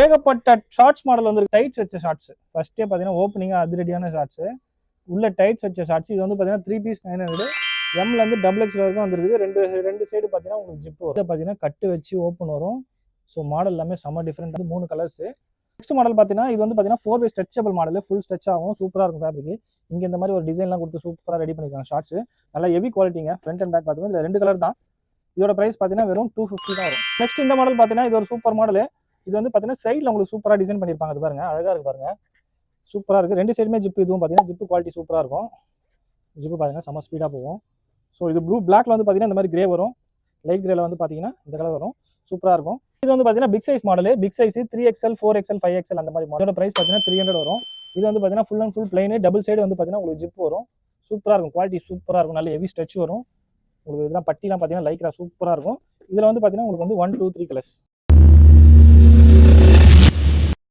ஏகப்பட்ட shorts model வந்து tides வச்ச ஷார்ட்ஸ். ஃபர்ஸ்டே பார்த்தீங்கன்னா ஓப்பனிங்காக அதிரடியான ஷார்ட்ஸ், உள்ள டைட்ஸ் வச்ச ஷார்ட்ஸ். இது வந்து பார்த்தீங்கன்னா 3 பீஸ் 900, எம்ல இருந்து டபுள் எக்ஸ்எல் வரைக்கும் வந்துருக்குது. ரெண்டு சைடு பார்த்தீங்கன்னா உங்களுக்கு ஜிப் வரும். பார்த்தீங்கன்னா கட்டு வச்சு ஓப்பன் வரும். ஸோ மாடல் எல்லாமே செம்ம டிஃப்ரெண்ட். 3 கலர்ஸ். நெக்ஸ்ட் மாடல் பார்த்தீங்கன்னா இது வந்து பார்த்தீங்கன்னா 4 வே ஸ்ட்ரெச்சபிள் மாடல், ஃபுல் ஸ்ட்ரெச் ஆகும். சூப்பராக இருக்கும் ஃபேப்ரிக். இங்கே இந்த மாதிரி ஒரு டிசைன்லாம் கொடுத்து சூப்பராக ரெடி பண்ணிருக்காங்க ஷார்ட்ஸ். நல்லா ஹெவி குவாலிட்டிங்க. ஃப்ரண்ட் அண்ட் பேக் பார்த்தீங்கன்னா இதில் 2 கலர் தான். இதோட பிரைஸ் பார்த்தீங்கன்னா வெறும் 250 தான் வரும். நெக்ஸ்ட் இந்த மாடல் பார்த்தீங்கன்னா இது ஒரு சூப்பர் மாடல். இது வந்து பார்த்தீங்கன்னா சைடில் உங்களுக்கு சூப்பராக டிசைன் பண்ணியிருப்பாங்க. அது பாருங்க, அழகாக இருக்கு பாருங்க, சூப்பராக இருக்குது. 2 சைடுமே ஜிப். இதுவும் பார்த்தீங்கன்னா ஜிப்பு குவாலிட்டி சூப்பராக இருக்கும். ஜிப்பு பார்த்தீங்கன்னா செம்ம ஸ்பீடாக போகும். ஸோ இது ப்ளூ பிளாக்ல வந்து பார்த்தீங்கன்னா இந்த மாதிரி கிரே வரும். லைட் கிரேல வந்து பார்த்தீங்கன்னா இந்த கலர் வரும். சூப்பராக இருக்கும். இது வந்து பார்த்தீங்கன்னா big size model. Big size 3XL 4XL 5XL அந்த மாதிரி மாடலோட பிரைஸ் பார்த்தீங்கன்னா 300 வரும். இது வந்து பார்த்தீங்கன்னா full and full plain, double side வந்து பார்த்தீங்கன்னா உங்களுக்கு ஜிப் வரும். சூப்பராக இருக்கும். குவாலிட்டி சூப்பராக இருக்கும். நல்ல ஹெவி ஸ்ட்ரெச் வரும். உங்களுக்கு இதெல்லாம் பட்டிலாம் பார்த்தீங்கன்னா லைக்ரா சூப்பராக இருக்கும். இதில் வந்து பார்த்தீங்கன்னா உங்களுக்கு வந்து 1, 2, 3 கலர்ஸ்.